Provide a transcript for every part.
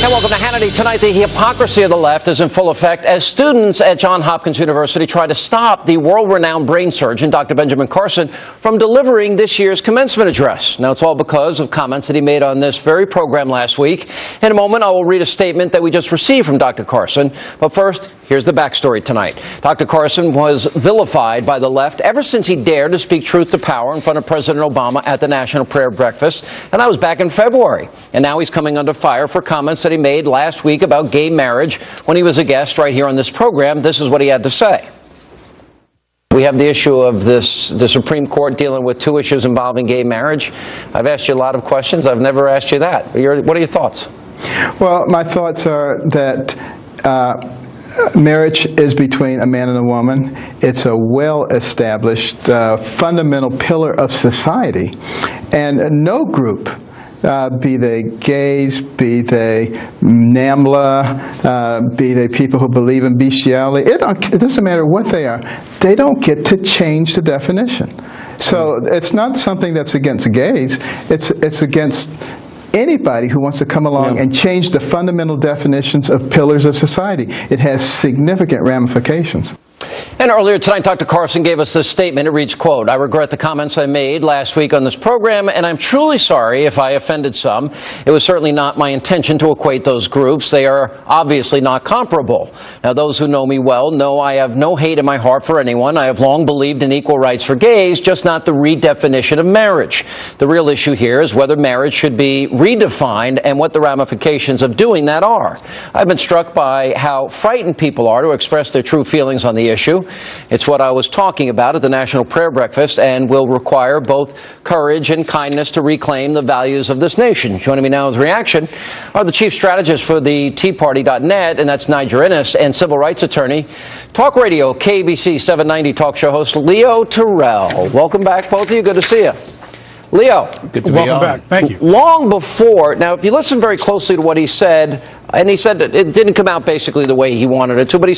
And welcome to Hannity. Tonight, the hypocrisy of the left is in full effect as students at Johns Hopkins University try to stop the world-renowned brain surgeon, Dr. Ben Carson, from delivering this year's commencement address. Now, it's all because of comments that he made on this very program last week. In a moment, I will read a statement that we just received from Dr. Carson. But first, here's the backstory tonight. Dr. Carson was vilified by the left ever since he dared to speak truth to power in front of President Obama at the National Prayer Breakfast, and that was back in February. And now he's coming under fire for comments that he made last week about gay marriage when he was a guest right here on this program. This is what he had to say. We have the issue of the Supreme Court dealing with two issues involving gay marriage. I've asked you a lot of questions. I've never asked you that. What are your thoughts? Well, my thoughts are that marriage is between a man and a woman. It's a well-established fundamental pillar of society, and no group, be they gays, be they NAMBLA, be they people who believe in bestiality, it doesn't matter what they are, they don't get to change the definition. So it's not something that's against gays, it's against anybody who wants to come along and change the fundamental definitions of pillars of society. It has significant ramifications. And earlier tonight, Dr. Carson gave us this statement. It reads, quote, "I regret the comments I made last week on this program, and I'm truly sorry if I offended some. It was certainly not my intention to equate those groups. They are obviously not comparable. Now, those who know me well know I have no hate in my heart for anyone. I have long believed in equal rights for gays, just not the redefinition of marriage. The real issue here is whether marriage should be redefined and what the ramifications of doing that are. I've been struck by how frightened people are to express their true feelings on the issue. It's what I was talking about at the National Prayer Breakfast and will require both courage and kindness to reclaim the values of this nation." Joining me now with reaction are the chief strategist for the TeaParty.net, and that's Niger Innes, and civil rights attorney, talk radio KBC 790 talk show host Leo Terrell. Welcome back, both of you. Good to see you. Leo, good to be on. Welcome back. Thank you. Long before, now if you listen very closely to what he said, and he said that it didn't come out basically the way he wanted it to, but he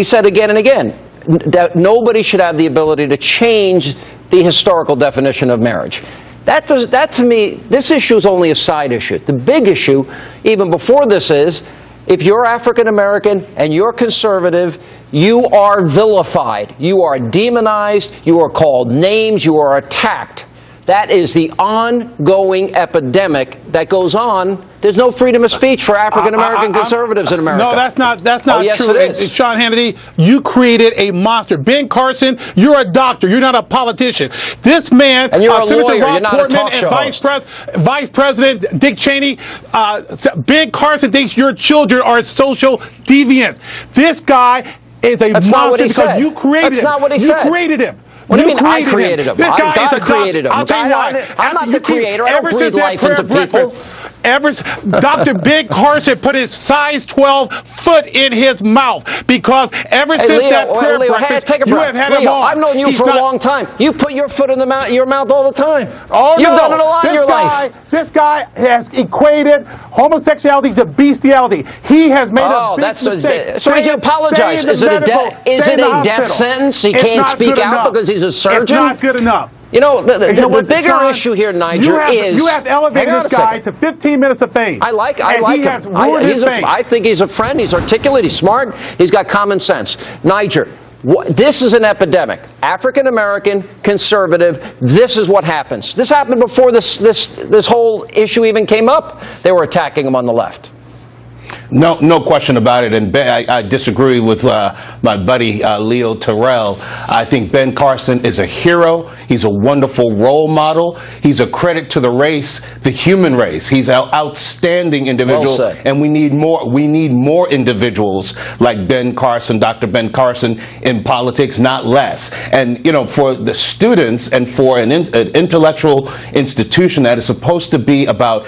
said again and again that nobody should have the ability to change the historical definition of marriage. That to me, this issue is only a side issue. The big issue, even before this, is if you're African American and you're conservative, you are vilified, you are demonized, you are called names, you are attacked. That is the ongoing epidemic that goes on. There's no freedom of speech for African-American conservatives in America. No, that's not yes, true. It is. Sean Hannity, you created a monster. Ben Carson, you're a doctor. You're not a politician. This man, and you're a Senator lawyer. Rob You're not Portman, a talk show host. Vice President Dick Cheney, Ben Carson thinks your children are social deviants. This guy is a monster not what he because said. You created That's him. not what he said. You created him. What do you mean I created him? God created him. I'll tell you why. I'm not the creator. I don't breathe life into people. Dr. Ben Carson put his size 12 foot in his mouth because ever since Leo, that prayer breakfast, take a you breath. have had Leo, him on. I've known you for a long time. You put your foot in your mouth all the time. Oh, You've done it a lot in your life. This guy has equated homosexuality to bestiality. He has made a big mistake. So he apologized. Is it a death sentence? He can't speak out because he's a surgeon? It's not good enough. You know, the bigger issue here, Niger, is... You have elevated this guy to 15 minutes of fame. I like him. I think he's a friend. He's articulate. He's smart. He's got common sense. Niger, this is an epidemic. African American, conservative, this is what happens. This happened before this whole issue even came up. They were attacking him on the left. No question about it. And Ben, I disagree with my buddy Leo Terrell. I think Ben Carson is a hero. He's a wonderful role model. He's a credit to the race, the human race. He's an outstanding individual, well said. and we need more. We need more individuals like Ben Carson, Dr. Ben Carson, in politics, not less. And you know, for the students and for an intellectual institution that is supposed to be about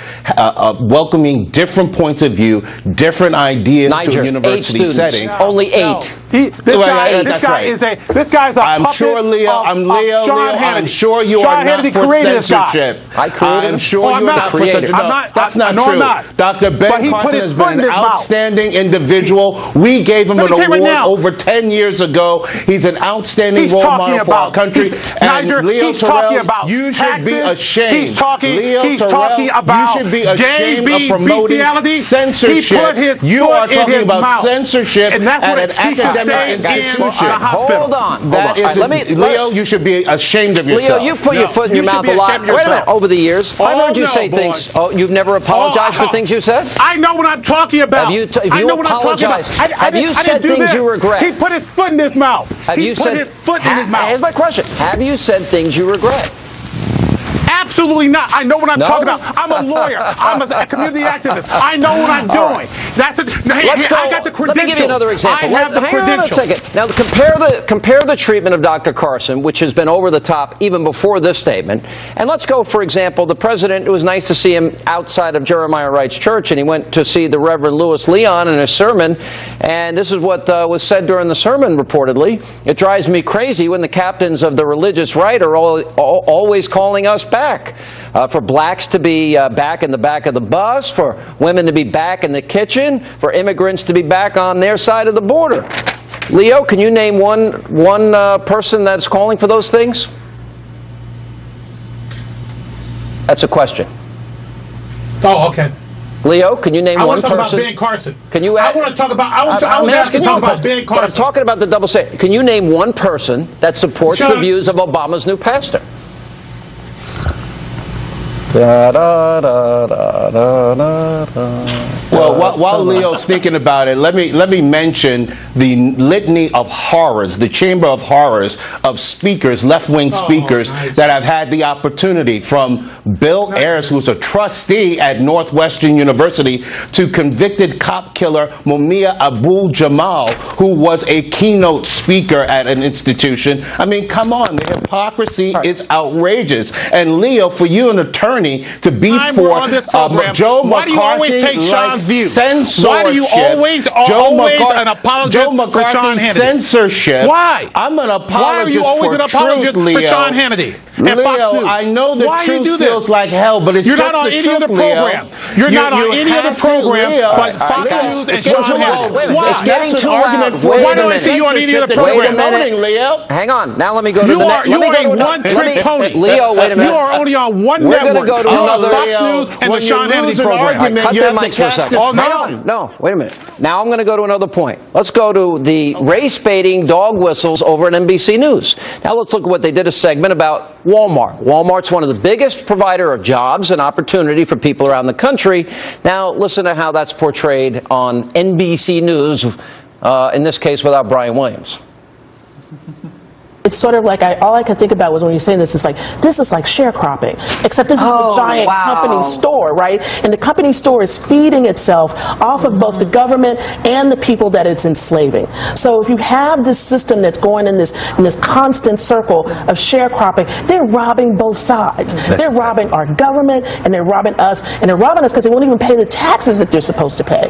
welcoming different points of view, different different ideas to Niger, a 8 university students. setting. Only 8. This guy is a I'm puppet sure, Leo. of Leo. Sean Hannity. I'm sure you Sean are not Hannity for created this guy. censorship. I created him. I'm sure I'm you are not. not for censorship. I'm No, not. that's not No, I'm true. not. Dr. But Ben he put Carson his has foot been in an his mouth. outstanding individual. We gave him Let an me tell you award right now. over 10 years ago. He's an outstanding role model for our country. And Niger, Leo he's talking about Terrell, you should be taxes. ashamed. He's talking. Leo He's Terrell, talking about you should be gays ashamed being of promoting bestiality. censorship. He put his You foot are in talking his about mouth. censorship And that's at what an he should academic stay in institution. the hospital. Hold on. That is, Let me, Leo, you should be ashamed of Leo, yourself. you put your foot in your you should mouth be a lot. ashamed of Wait a minute. yourself. Over the years, I've heard you say boy. things. Oh, you've never apologized for things you said? I know what I'm talking about. Have you I know what I'm talking about. apologized? I Have you didn't said do things this. you regret? He put his foot in his mouth. Have he you put said? his foot in his mouth. Here's my question: have you said things you regret? Absolutely not. I know what I'm No? talking about. I'm a lawyer. I'm a community activist. I know what I'm doing. That's it. Let's go. I got the credentials. Let me give you another example. I have the Hang on a credentials. second. Now, compare the treatment of Dr. Carson, which has been over the top even before this statement, and let's go, for example, the president. It was nice to see him outside of Jeremiah Wright's church, and he went to see the Reverend Louis Leon in his sermon, and this is what was said during the sermon, reportedly. It drives me crazy when the captains of the religious right are always calling us back. For blacks to be back in the back of the bus, for women to be back in the kitchen, for immigrants to be back on their side of the border. Leo, can you name one person that's calling for those things? That's a question. Oh, okay. Leo, can you name I one want to talk person? about Ben Carson. Can you? I want to talk about. I was I'm asking you, talk about Ben Carson. but I'm talking about the double standard. Can you name one person that supports the views of Obama's new pastor? Well, while Leo's thinking about it, let me mention the litany of horrors, the chamber of horrors of speakers, left-wing speakers that have had the opportunity, from Bill Ayers, who's a trustee at Northwestern University, to convicted cop killer Mumia Abu-Jamal, who was a keynote speaker at an institution. I mean, come on, the hypocrisy is outrageous. And Leo, for you, an attorney, to be for Joe McCarthy, why do you always take Sean's view? Censorship. Why do you always an apologist for Sean Hannity? Censorship. Why? I'm an apologist Why are you always for an apologist truth, Leo. for Sean Hannity and Leo, Fox News? I know the Why truth you do this? feels like hell, but it's You're just not on the any truth, other program. Leo. You're not on any other program but Fox Leo, News and it's Sean getting too loud. Hannity. Wait a minute. Why? It's getting That's too an argument loud. for Wait Why a don't I minute. see you on any other Censorship that program? you're promoting, Leo. Hang on. Now let me go to You the are next. Let me go a to one-trick pony. Leo, wait a minute. You are only on one We're gonna network. go to You're another- on Fox Leo, News and the when you Sean lose Hannity an program. argument, Cut you their have to mics for a cast second. this Oh, no. Hang on. No, wait a minute. Now I'm going to go to another point. Let's go to the race-baiting dog whistles over at NBC News. Now let's look at what they did a segment about Walmart. Walmart's one of the biggest provider of jobs and opportunity for people around the country. Now listen to how that's portrayed on NBC News, in this case without Brian Williams. It's sort of like all I could think about was when you're saying this is like sharecropping, except this is a giant company store, right? And the company store is feeding itself off of both the government and the people that it's enslaving. So if you have this system that's going in this constant circle of sharecropping, they're robbing both sides. They're robbing our government and they're robbing us, and they're robbing us because they won't even pay the taxes that they're supposed to pay.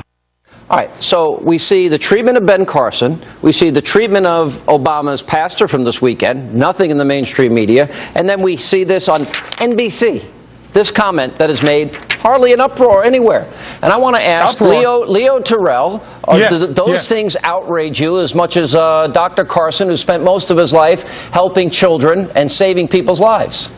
All right, so we see the treatment of Ben Carson. We see the treatment of Obama's pastor from this weekend, nothing in the mainstream media. And then we see this on NBC, this comment that is made, hardly an uproar anywhere. And I want to ask Leo Terrell, do those things outrage you as much as Dr. Carson, who spent most of his life helping children and saving people's lives?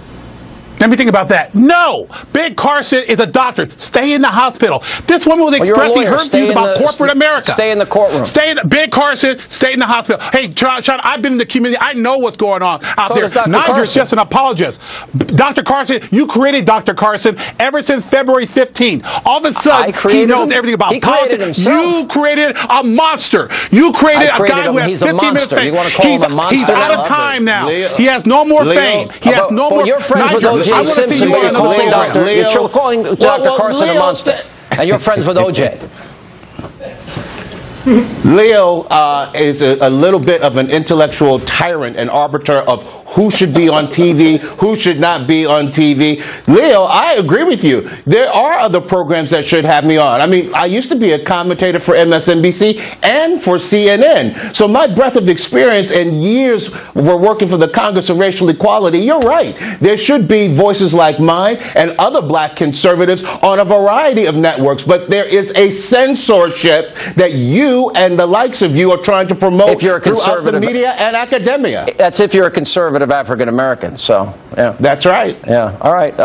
Let me think about that. No, Ben Carson is a doctor. Stay in the hospital. This woman was expressing her views about corporate America. Stay in the courtroom. Ben Carson, stay in the hospital. Hey, Sean, I've been in the community. I know what's going on out there. Niger's just an apologist. Dr. Carson, you created Dr. Carson ever since February 15th. All of a sudden, he knows everything about politics. You created a monster. You created a guy who has 15 minutes fame. You want to call him a monster? He's out of time now. He has no more fame. He has no more. You're friends with O.J. Simpson, but you're calling Dr. Carson a monster. And you're friends with O.J. Leo is a little bit of an intellectual tyrant and arbiter of who should be on TV, who should not be on TV. Leo, I agree with you. There are other programs that should have me on. I mean, I used to be a commentator for MSNBC and for CNN. So my breadth of experience and years for working for the Congress of Racial Equality, you're right. There should be voices like mine and other black conservatives on a variety of networks, but there is a censorship that you and the likes of you are trying to promote if you're a throughout the media and academia. That's if you're a conservative African American. So, yeah. That's right. Yeah. All right.